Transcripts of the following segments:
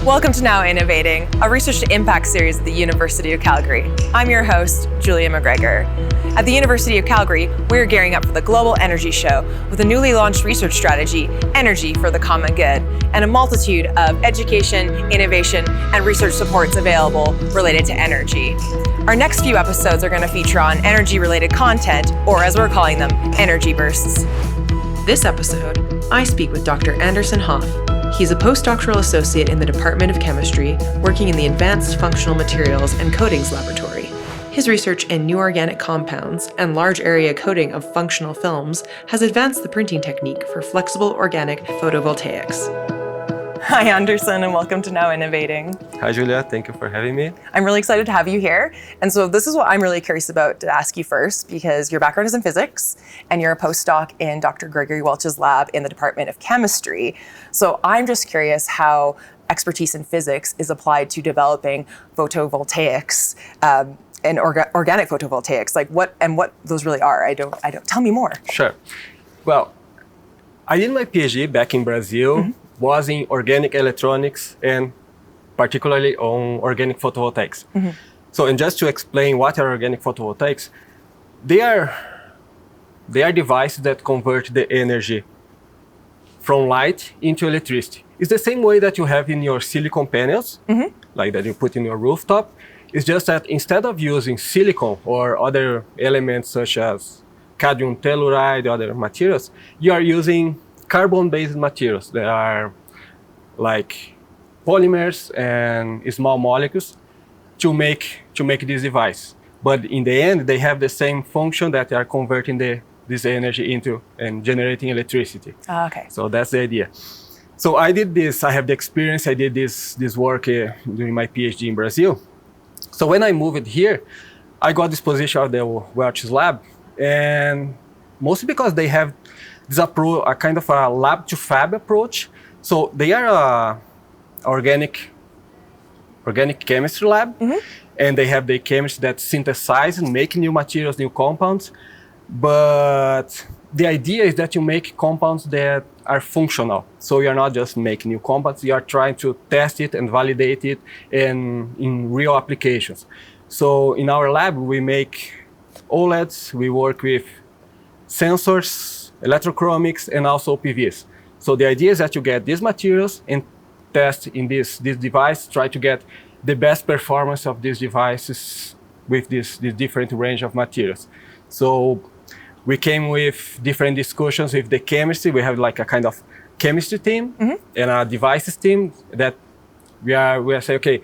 Welcome to Now Innovating, a research to impact series at the University of Calgary. I'm your host, Julia McGregor. At the University of Calgary, we're gearing up for the Global Energy Show with a newly launched research strategy, Energy for the Common Good, and a multitude of education, innovation, and research supports available related to energy. Our next few episodes are going to feature on energy-related content, or as we're calling them, energy bursts. This episode, I speak with Dr. Anderson Hoff. He's a postdoctoral associate in the Department of Chemistry, working in the Advanced Functional Materials and Coatings Laboratory. His research in new organic compounds and large area coating of functional films has advanced the printing technique for flexible organic photovoltaics. Hi, Anderson, and welcome to Now Innovating. Hi, Julia. Thank you for having me. I'm really excited to have you here. And so this is what I'm really curious about to ask you first, because your background is in physics, and you're a postdoc in Dr. Gregory Welch's lab in the Department of Chemistry. So I'm just curious how expertise in physics is applied to developing photovoltaics and organic photovoltaics, like what those really are. I don't. Tell me more. Sure. Well, I did my PhD back in Brazil. Was in organic electronics and particularly on organic photovoltaics. So, and just to explain what are organic photovoltaics, they are devices that convert the energy from light into electricity. It's the same way that you have in your silicon panels, like that you put in your rooftop. It's just that instead of using silicon or other elements such as cadmium telluride, other materials, you are using carbon-based materials that are like polymers and small molecules to make this device. But in the end, they have the same function that they are converting this energy into and generating electricity. Okay. So that's the idea. So I did this. I have the experience. I did this work during my PhD in Brazil. So when I moved here, I got this position at the Welch's lab, and mostly because they have this approach, a kind of a lab to fab approach. So they are a organic chemistry lab, and they have the chemistry that synthesize and make new materials, new compounds. But the idea is that you make compounds that are functional. So you're not just making new compounds, you are trying to test it and validate it in real applications. So in our lab, we make OLEDs, we work with sensors, electrochromics, and also PVs. So the idea is that you get these materials and test in this device, try to get the best performance of these devices with this different range of materials. So we came with different discussions with the chemistry. We have like a kind of chemistry team and a devices team that we are saying, okay,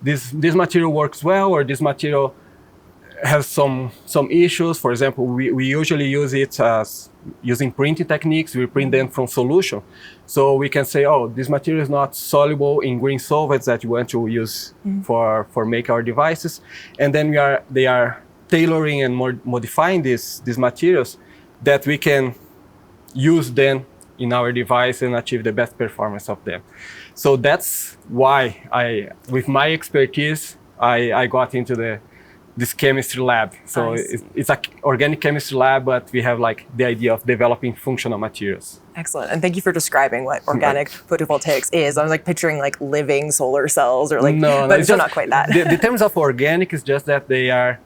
this material works well, or this material has some issues. For example, we usually use it as using printing techniques. We print them from solution. So we can say, oh, this material is not soluble in green solvents that you want to use for make our devices. And then they are tailoring and modifying these materials that we can use them in our device and achieve the best performance of them. So that's why with my expertise, I got into this chemistry lab. So it's an organic chemistry lab, but we have like the idea of developing functional materials. Excellent. And thank you for describing what organic photovoltaics is. I was like picturing like living solar cells or like, but it's not quite that. The terms of organic is just that they are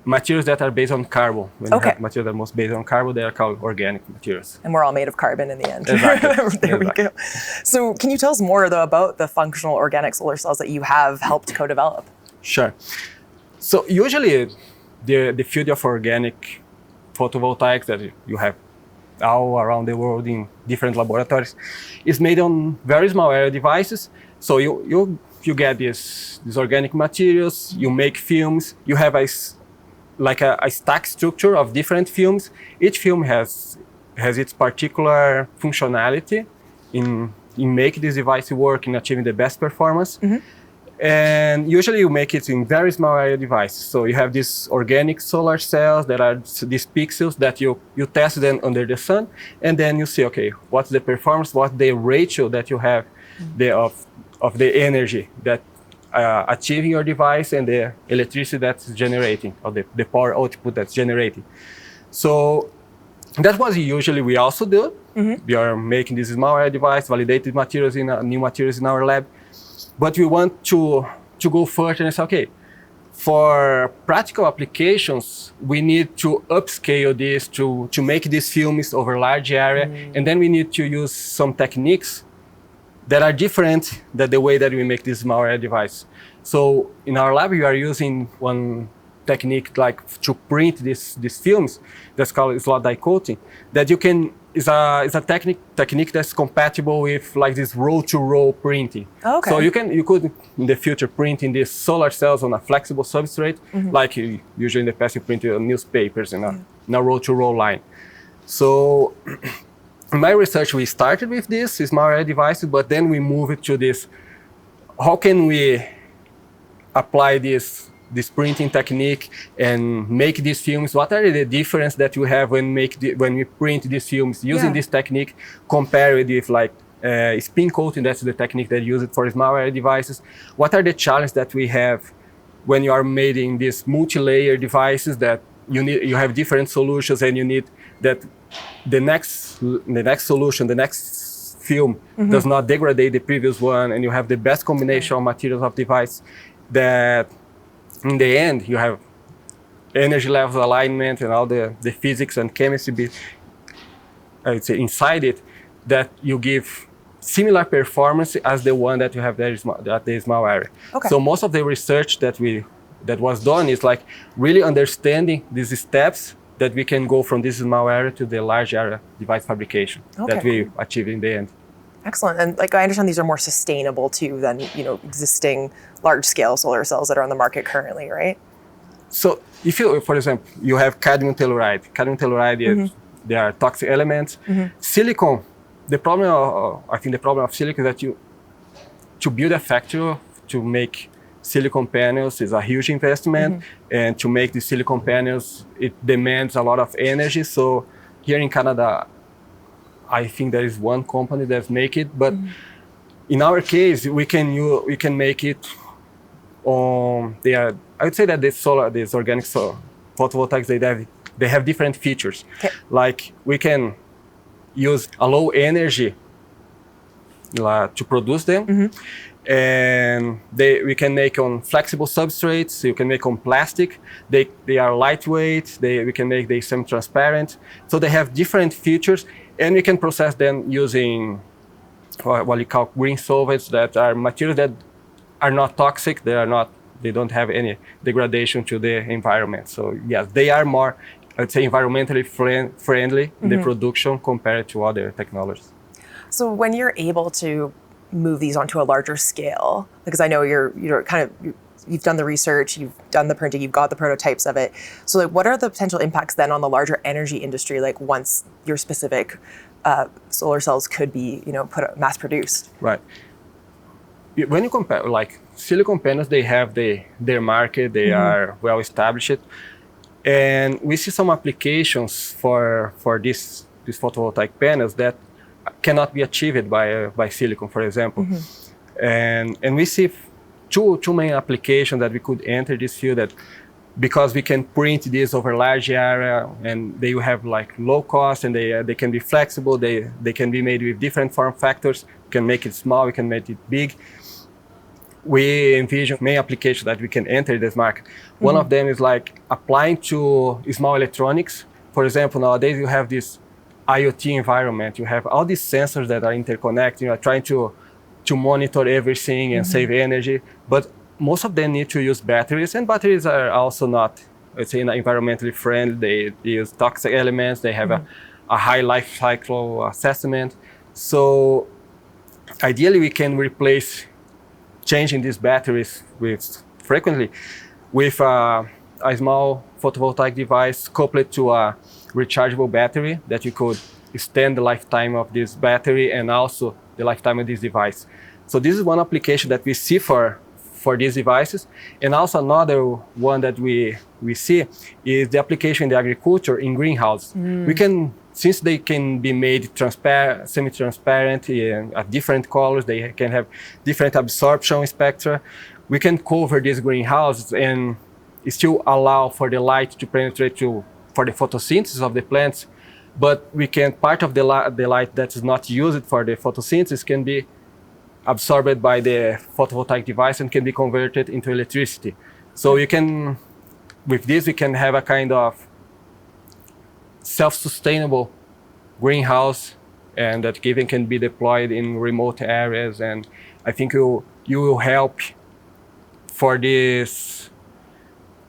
materials that are based on carbon. When you have materials that are most based on carbon, they are called organic materials. And we're all made of carbon in the end. Exactly. There we go. So can you tell us more though about the functional organic solar cells that you have helped co-develop? Sure. So usually the field of organic photovoltaics that you have all around the world in different laboratories is made on very small area devices. So you get these organic materials, you make films, you have a stack structure of different films. Each film has its particular functionality in making this device work, in achieving the best performance. And usually you make it in very small area devices. So you have these organic solar cells that are these pixels that you test them under the sun, and then you see, okay, what's the performance, what's the ratio that you have of the energy that achieving your device and the electricity that's generating, or the power output that's generating. So that's what usually we also do. We are making this small area device, validated materials new materials in our lab. But we want to go further and say, okay, for practical applications, we need to upscale this to make these films over large area, and then we need to use some techniques that are different than the way that we make this small area device. So in our lab, we are using one technique like to print these films that's called slot die coating, that you can is a technique that's compatible with like this roll-to-roll printing. Oh, okay. So you could in the future print in these solar cells on a flexible substrate, like you usually in the past you print newspapers in a roll-to-roll line. So in my research, we started with this small area devices, but then we moved to this. How can we apply this printing technique and make these films? What are the difference that you have when we print these films using this technique compared with like spin coating? That's the technique that used for small area devices. What are the challenges that we have when you are making these multi-layer devices that you have different solutions and you need that the next solution, the next film does not degrade the previous one, and you have the best combination of materials of device that in the end you have energy levels alignment and all the physics and chemistry I would say inside it, that you give similar performance as the one that you have there at the small area. Okay. So most of the research that was done is like really understanding these steps that we can go from this small area to the large area device fabrication that we achieve in the end. Excellent. And like I understand these are more sustainable too than existing large-scale solar cells that are on the market currently, right? So if you, for example, you have cadmium telluride. Cadmium telluride is, they are toxic elements. Silicon, the problem of silicon is that to build a factory to make silicon panels is a huge investment, and to make the silicon panels, it demands a lot of energy. So here in Canada, I think there is one company that make it, but in our case, we can make it on. I would say that these organic photovoltaics, they have different features. Okay. Like we can use a low energy to produce them. And we can make on flexible substrates. You can make on plastic. They are lightweight. We can make them semi-transparent. So they have different features, and we can process them using what we call green solvents, that are materials that are not toxic. They don't have any degradation to the environment. So yes, they are more, I would say, environmentally friendly in the production compared to other technologies. So when you're able to move these onto a larger scale, because I know you've done the research, you've done the printing, you've got the prototypes of it. So like, what are the potential impacts then on the larger energy industry? Like once your specific solar cells could be, mass produced. Right. When you compare, like silicon panels, they have their market, they are well established, and we see some applications for these photovoltaic panels that cannot be achieved by silicon, for example. And we see two main applications that we could enter this field, that because we can print this over large area and they will have like low cost, and they can be flexible, they can be made with different form factors. We can make it small, we can make it big. We envision main applications that we can enter this market. One of them is like applying to small electronics. For example, nowadays you have this IoT environment. You have all these sensors that are interconnected. You are trying to monitor everything and save energy, but most of them need to use batteries, and batteries are also not, let's say, environmentally friendly. They use toxic elements. They have a high life cycle assessment. So ideally, we can replace changing these batteries frequently with a small photovoltaic device coupled to a rechargeable battery, that you could extend the lifetime of this battery and also the lifetime of this device. So this is one application that we see for these devices. And also another one that we see is the application in the agriculture in greenhouse. We can, since they can be made transparent, semi-transparent, at different colors, they can have different absorption spectra. We can cover these greenhouses and still allow for the light to penetrate for the photosynthesis of the plants, but we can, part of the light that is not used for the photosynthesis can be absorbed by the photovoltaic device and can be converted into electricity. So you can, with this, we can have a kind of self-sustainable greenhouse, and that even can be deployed in remote areas. And I think you will help for this,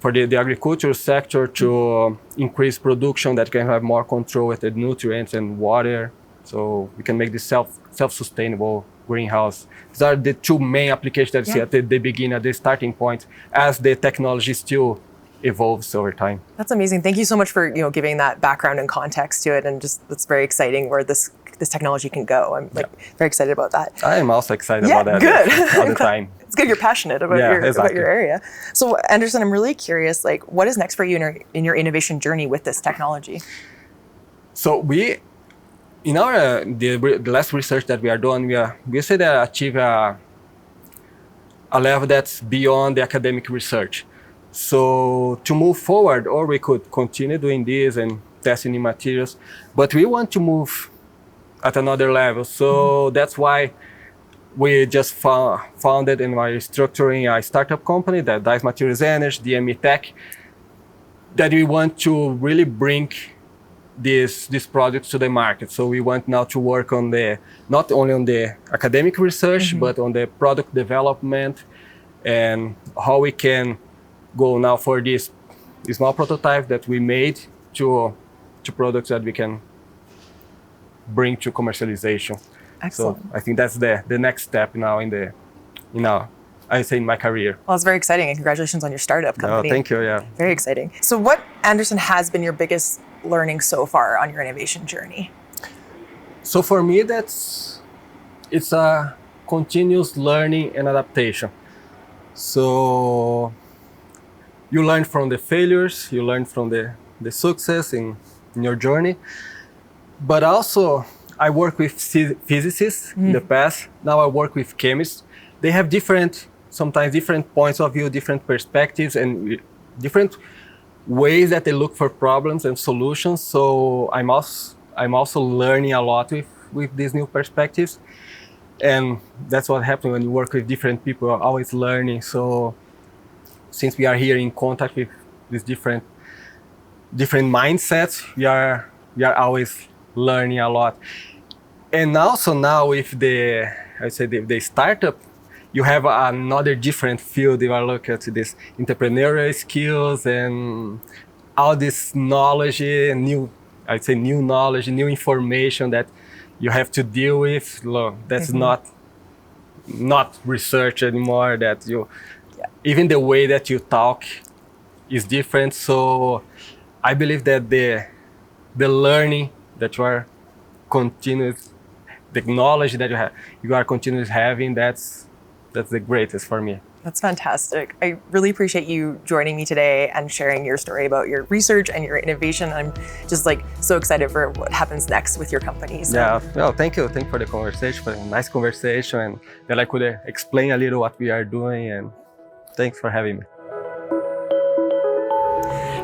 for the agricultural sector to increase production that can have more control with the nutrients and water. So we can make this self-sustainable greenhouse. These are the two main applications that you see at the beginning, at the starting point, as the technology still evolves over time. That's amazing. Thank you so much for giving that background and context to it, and just it's very exciting where this technology can go. I'm very excited about that. I am also excited about that. Good. All the time. It's good you're passionate about about your area. So Anderson, I'm really curious, what is next for you in your innovation journey with this technology? So we, in our the last research that we are doing, we said that achieve a level that's beyond the academic research. So to move forward, or we could continue doing this and testing new materials, but we want to move at another level. So that's why we just founded and are structuring a startup company that does materials energy, DME Tech, that we want to really bring these products to the market. So we want now to work on not only on the academic research, but on the product development and how we can go now for this small prototype that we made to products that we can bring to commercialization. Excellent. So I think that's the next step now in my career. Well, it's very exciting, and congratulations on your startup company. Oh, thank you. Yeah. Very exciting. So what, Anderson, has been your biggest learning so far on your innovation journey? So for me, it's a continuous learning and adaptation. So you learn from the failures, you learn from the success in your journey. But also, I work with physicists in the past. Now I work with chemists. They have sometimes different points of view, different perspectives, and different ways that they look for problems and solutions. So I'm also learning a lot with these new perspectives. And that's what happens when you work with different people, you're always learning. So since we are here in contact with these different mindsets, we are always learning a lot. And also now with the startup, you have another different field. You are looking at this entrepreneurial skills and all this knowledge and new knowledge, new information that you have to deal with. That's not research anymore. That even the way that you talk is different. So I believe that the learning that you are continuous, the knowledge that you are continuously having, that's the greatest for me. That's fantastic. I really appreciate you joining me today and sharing your story about your research and your innovation. I'm just so excited for what happens next with your company. So. Yeah, well, thank you. Thank you for the conversation, for a nice conversation, and that I could explain a little what we are doing, and thanks for having me.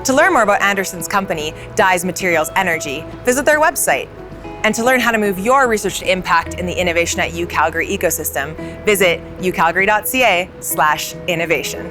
To learn more about Anderson's company, Dyes Materials Energy, visit their website. And to learn how to move your research to impact in the Innovation at UCalgary ecosystem, visit ucalgary.ca/innovation.